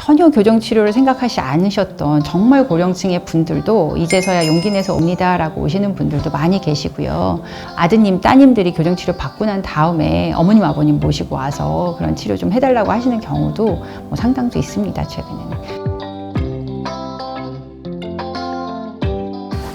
전혀 교정치료를 생각하지 않으셨던 정말 고령층의 분들도 이제서야 용기 내서 옵니다 라고 오시는 분들도 많이 계시고요. 아드님, 따님들이 교정치료 받고 난 다음에 어머님, 아버님 모시고 와서 그런 치료 좀 해달라고 하시는 경우도 뭐 상당수 있습니다, 최근에는.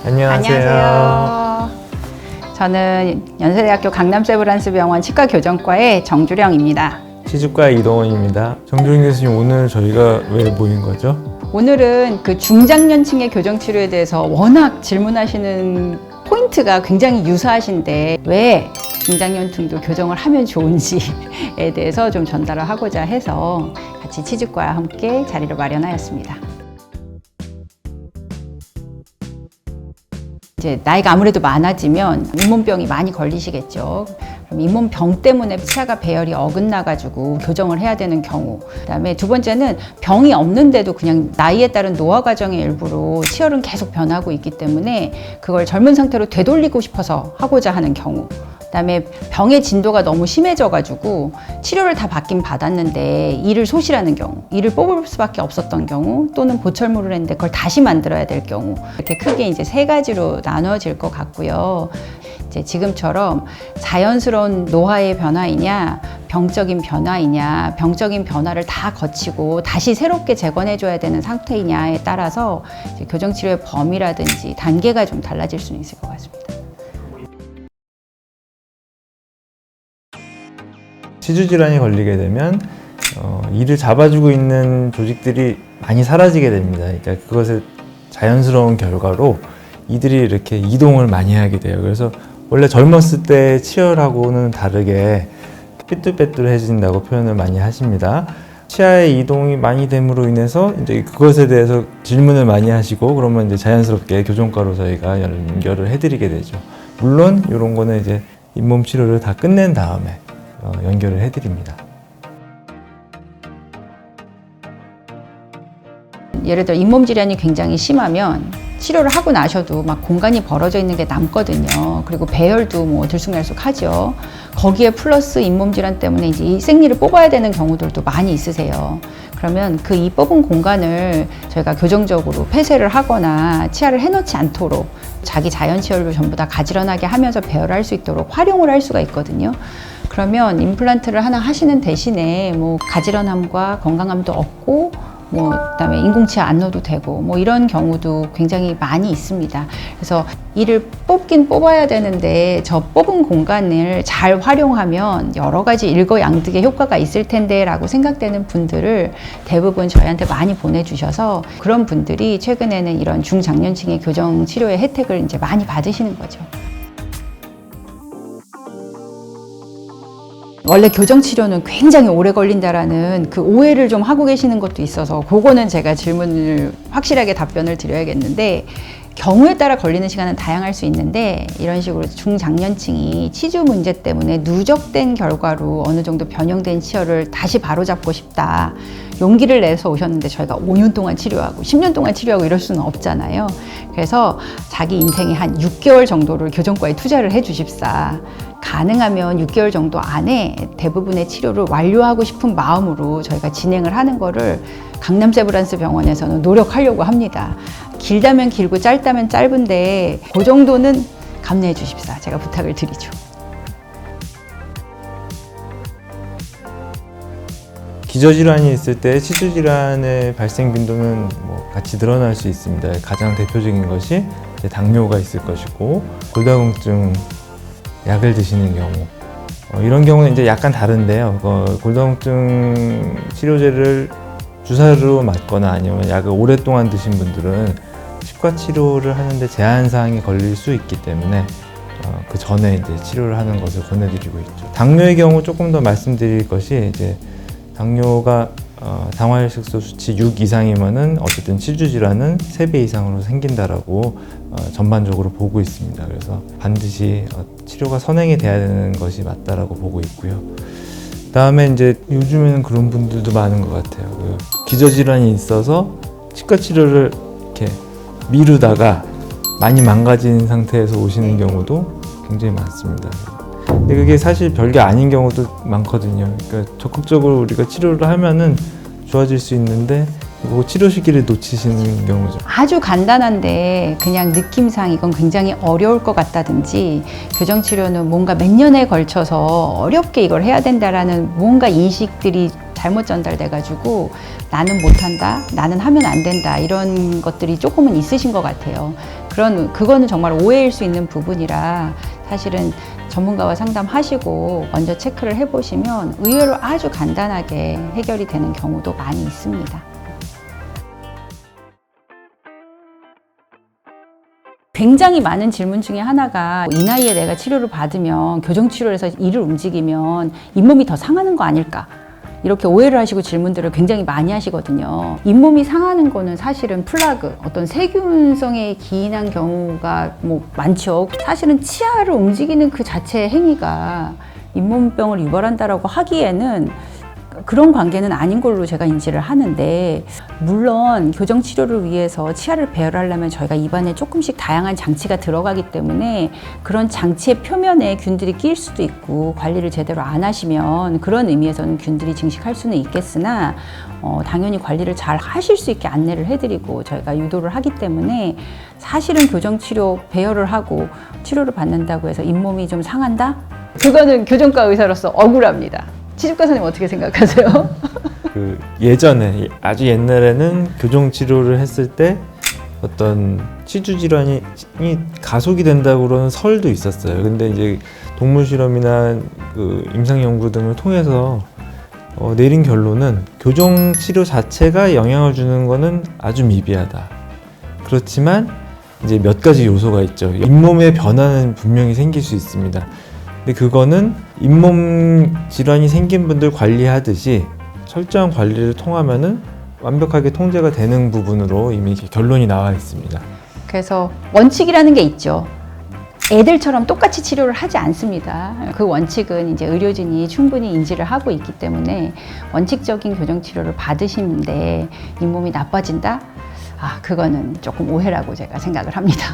안녕하세요. 저는 연세대학교 강남세브란스병원 치과교정과의 정주령입니다. 치주과 이동원입니다. 정주령 교수님, 오늘 저희가 왜 모인 거죠? 오늘은 그 중장년층의 교정치료에 대해서 워낙 질문하시는 포인트가 굉장히 유사하신데 왜 중장년층도 교정을 하면 좋은지에 대해서 좀 전달을 하고자 해서 같이 치주과와 함께 자리를 마련하였습니다. 이제 나이가 아무래도 많아지면 잇몸병이 많이 걸리시겠죠. 그럼 잇몸병 때문에 치아가 배열이 어긋나가지고 교정을 해야 되는 경우. 그다음에 두 번째는 병이 없는데도 그냥 나이에 따른 노화 과정의 일부로 치열은 계속 변하고 있기 때문에 그걸 젊은 상태로 되돌리고 싶어서 하고자 하는 경우. 그다음에 병의 진도가 너무 심해져가지고 치료를 다 받긴 받았는데 이를 소실하는 경우, 이를 뽑을 수밖에 없었던 경우, 또는 보철물을 했는데 그걸 다시 만들어야 될 경우, 이렇게 크게 이제 세 가지로 나눠질 것 같고요. 이제 지금처럼 자연스러운 노화의 변화이냐, 병적인 변화이냐, 병적인 변화를 다 거치고 다시 새롭게 재건해줘야 되는 상태이냐에 따라서 이제 교정치료의 범위라든지 단계가 좀 달라질 수는 있을 것 같습니다. 치주질환이 걸리게 되면 이를 잡아주고 있는 조직들이 많이 사라지게 됩니다. 그러니까 그것의 자연스러운 결과로 이들이 이렇게 이동을 많이 하게 돼요. 그래서 원래 젊었을 때 치열하고는 다르게 삐뚤빼뚤해진다고 표현을 많이 하십니다. 치아의 이동이 많이 됨으로 인해서 이제 그것에 대해서 질문을 많이 하시고 그러면 이제 자연스럽게 교정과로 저희가 연결을 해드리게 되죠. 물론 이런 거는 이제 잇몸 치료를 다 끝낸 다음에 연결을 해드립니다. 예를 들어 잇몸 질환이 굉장히 심하면 치료를 하고 나셔도 막 공간이 벌어져 있는 게 남거든요. 그리고 배열도 뭐 들쑥날쑥하죠. 거기에 플러스 잇몸 질환 때문에 이제 이 생리를 뽑아야 되는 경우들도 많이 있으세요. 그러면 그 이 뽑은 공간을 저희가 교정적으로 폐쇄를 하거나 치아를 해놓지 않도록 자기 자연 치열로 전부 다 가지런하게 하면서 배열할 수 있도록 활용을 할 수가 있거든요. 그러면 임플란트를 하나 하시는 대신에 뭐 가지런함과 건강함도 얻고 뭐 그다음에 인공치아 안 넣어도 되고 뭐 이런 경우도 굉장히 많이 있습니다. 그래서 이를 뽑긴 뽑아야 되는데 저 뽑은 공간을 잘 활용하면 여러 가지 일거양득의 효과가 있을 텐데 라고 생각되는 분들을 대부분 저희한테 많이 보내주셔서 그런 분들이 최근에는 이런 중장년층의 교정 치료의 혜택을 이제 많이 받으시는 거죠. 원래 교정치료는 굉장히 오래 걸린다라는 그 오해를 좀 하고 계시는 것도 있어서 그거는 제가 질문을 확실하게 답변을 드려야겠는데 경우에 따라 걸리는 시간은 다양할 수 있는데 이런 식으로 중장년층이 치주 문제 때문에 누적된 결과로 어느 정도 변형된 치열을 다시 바로잡고 싶다. 용기를 내서 오셨는데 저희가 5년 동안 치료하고 10년 동안 치료하고 이럴 수는 없잖아요. 그래서 자기 인생의 한 6개월 정도를 교정과에 투자를 해 주십사. 가능하면 6개월 정도 안에 대부분의 치료를 완료하고 싶은 마음으로 저희가 진행을 하는 거를 강남세브란스병원에서는 노력하려고 합니다. 길다면 길고 짧다면 짧은데 그 정도는 감내해 주십사. 제가 부탁을 드리죠. 기저질환이 있을 때 치주질환의 발생 빈도는 뭐 같이 늘어날 수 있습니다. 가장 대표적인 것이 이제 당뇨가 있을 것이고 골다공증 약을 드시는 경우 이런 경우는 이제 약간 다른데요. 골다공증 치료제를 주사로 맞거나 아니면 약을 오랫동안 드신 분들은 치과 치료를 하는데 제한 사항이 걸릴 수 있기 때문에 그 전에 이제 치료를 하는 것을 권해드리고 있죠. 당뇨의 경우 조금 더 말씀드릴 것이 이제 당뇨가 당화혈색소 수치 6 이상이면은 어쨌든 치주 질환은 3배 이상으로 생긴다라고 전반적으로 보고 있습니다. 그래서 반드시 치료가 선행이 돼야 되는 것이 맞다라고 보고 있고요. 그다음에 이제 요즘에는 그런 분들도 많은 것 같아요. 기저 질환이 있어서 치과 치료를 이렇게 미루다가 많이 망가진 상태에서 오시는 경우도 굉장히 많습니다. 근데 그게 사실 별게 아닌 경우도 많거든요. 그러니까 적극적으로 우리가 치료를 하면은 좋아질 수 있는데 뭐 치료 시기를 놓치시는 경우죠. 아주 간단한데 그냥 느낌상 이건 굉장히 어려울 것 같다든지 교정치료는 뭔가 몇 년에 걸쳐서 어렵게 이걸 해야 된다라는 뭔가 인식들이 잘못 전달돼가지고 나는 못한다, 나는 하면 안 된다 이런 것들이 조금은 있으신 것 같아요. 그거는 정말 오해일 수 있는 부분이라 사실은 전문가와 상담하시고 먼저 체크를 해보시면 의외로 아주 간단하게 해결이 되는 경우도 많이 있습니다. 굉장히 많은 질문 중에 하나가 이 나이에 내가 치료를 받으면 교정치료에서 이를 움직이면 잇몸이 더 상하는 거 아닐까? 이렇게 오해를 하시고 질문들을 굉장히 많이 하시거든요. 잇몸이 상하는 거는 사실은 플라그, 어떤 세균성에 기인한 경우가 많죠. 사실은 치아를 움직이는 그 자체의 행위가 잇몸병을 유발한다라고 하기에는 그런 관계는 아닌 걸로 제가 인지를 하는데, 물론 교정 치료를 위해서 치아를 배열하려면 저희가 입안에 조금씩 다양한 장치가 들어가기 때문에 그런 장치의 표면에 균들이 낄 수도 있고 관리를 제대로 안 하시면 그런 의미에서는 균들이 증식할 수는 있겠으나 당연히 관리를 잘 하실 수 있게 안내를 해드리고 저희가 유도를 하기 때문에 사실은 교정 치료 배열을 하고 치료를 받는다고 해서 잇몸이 좀 상한다? 그거는 교정과 의사로서 억울합니다. 치주과 선생님 어떻게 생각하세요? 예전에 아주 옛날에는 교정 치료를 했을 때 어떤 치주 질환이 가속이 된다고 그러는 설도 있었어요. 근데 이제 동물 실험이나 임상 연구 등을 통해서 내린 결론은 교정 치료 자체가 영향을 주는 거는 아주 미비하다. 그렇지만 이제 몇 가지 요소가 있죠. 잇몸의 변화는 분명히 생길 수 있습니다. 근데 그거는 잇몸 질환이 생긴 분들 관리하듯이 철저한 관리를 통하면은 완벽하게 통제가 되는 부분으로 이미 결론이 나와 있습니다. 그래서 원칙이라는 게 있죠. 애들처럼 똑같이 치료를 하지 않습니다. 그 원칙은 이제 의료진이 충분히 인지를 하고 있기 때문에 원칙적인 교정 치료를 받으시는데 잇몸이 나빠진다? 그거는 조금 오해라고 제가 생각을 합니다.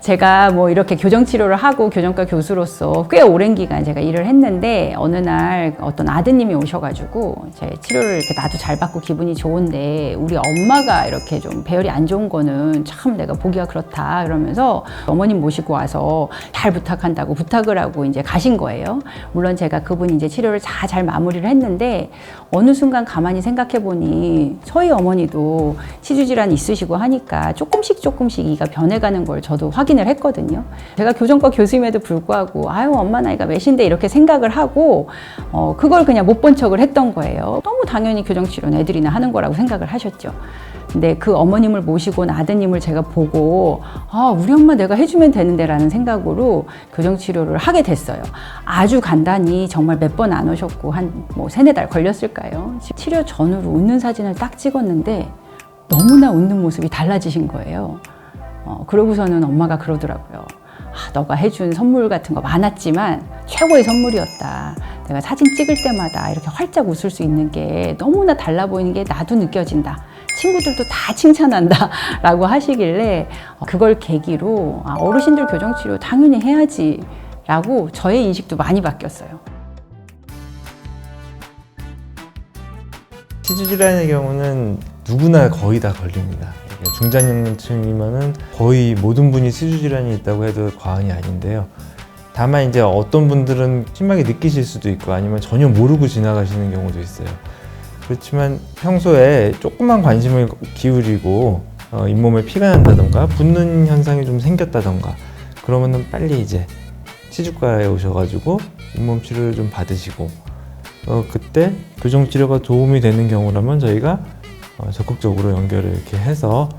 제가 이렇게 교정치료를 하고 교정과 교수로서 꽤 오랜 기간 제가 일을 했는데 어느 날 어떤 아드님이 오셔가지고 제 치료를 이렇게 나도 잘 받고 기분이 좋은데 우리 엄마가 이렇게 좀 배열이 안 좋은 거는 참 내가 보기가 그렇다 그러면서 어머님 모시고 와서 잘 부탁한다고 부탁을 하고 이제 가신 거예요. 물론 제가 그분이 이제 치료를 잘 마무리를 했는데 어느 순간 가만히 생각해 보니 저희 어머니도 치주질환이 있으시고 하니까 조금씩 이가 변해가는 걸 저도 확인을 했거든요. 제가 교정과 교수임에도 불구하고 엄마 나이가 몇인데 이렇게 생각을 하고 그걸 그냥 못 본 척을 했던 거예요. 너무 당연히 교정치료는 애들이나 하는 거라고 생각을 하셨죠. 근데 그 어머님을 모시고 온 아드님을 제가 보고 우리 엄마 내가 해주면 되는데 라는 생각으로 교정치료를 하게 됐어요. 아주 간단히 정말 몇 번 안 오셨고 한 3-4달 걸렸을까요? 치료 전후로 웃는 사진을 딱 찍었는데 너무나 웃는 모습이 달라지신 거예요. 그러고서는 엄마가 그러더라고요. 너가 해준 선물 같은 거 많았지만 최고의 선물이었다. 내가 사진 찍을 때마다 이렇게 활짝 웃을 수 있는 게 너무나 달라 보이는 게 나도 느껴진다. 친구들도 다 칭찬한다 라고 하시길래 그걸 계기로 어르신들 교정치료 당연히 해야지 라고 저의 인식도 많이 바뀌었어요. 치주질환의 경우는 누구나 거의 다 걸립니다. 중장년층이면은 거의 모든 분이 치주질환이 있다고 해도 과언이 아닌데요. 다만 이제 어떤 분들은 심하게 느끼실 수도 있고 아니면 전혀 모르고 지나가시는 경우도 있어요. 그렇지만 평소에 조금만 관심을 기울이고 잇몸에 피가 난다던가 붓는 현상이 좀 생겼다던가 그러면은 빨리 이제 치주과에 오셔가지고 잇몸 치료를 좀 받으시고 그때 교정 치료가 도움이 되는 경우라면 저희가 적극적으로 연결을 이렇게 해서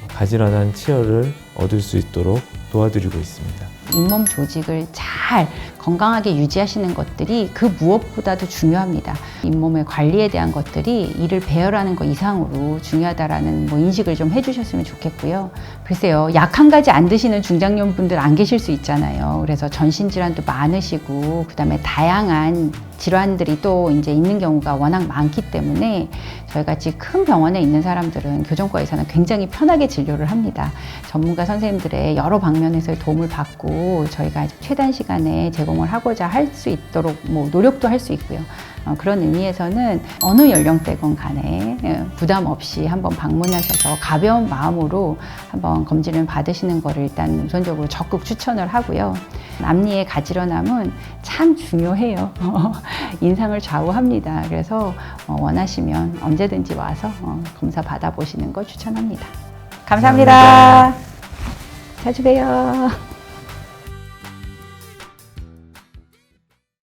가지런한 치료를 얻을 수 있도록 도와드리고 있습니다. 잇몸 조직을 잘 건강하게 유지하시는 것들이 그 무엇보다도 중요합니다. 잇몸의 관리에 대한 것들이 이를 배열하는 것 이상으로 중요하다라는 인식을 좀 해주셨으면 좋겠고요. 글쎄요, 약 한 가지 안 드시는 중장년분들 안 계실 수 있잖아요. 그래서 전신질환도 많으시고 그다음에 다양한 질환들이 또 이제 있는 경우가 워낙 많기 때문에 저희 같이 큰 병원에 있는 사람들은 교정과에서는 굉장히 편하게 진료를 합니다. 전문가 선생님들의 여러 방면에서의 도움을 받고 저희가 최단 시간에 제공을 하고자 할 수 있도록 뭐 노력도 할 수 있고요. 그런 의미에서는 어느 연령대건 간에 부담 없이 한번 방문하셔서 가벼운 마음으로 한번 검진을 받으시는 것을 일단 우선적으로 적극 추천을 하고요. 앞니의 가지런함은 참 중요해요. 인상을 좌우합니다. 그래서 원하시면 언제든지 와서 검사 받아보시는 걸 추천합니다. 감사합니다. 자주 봬요.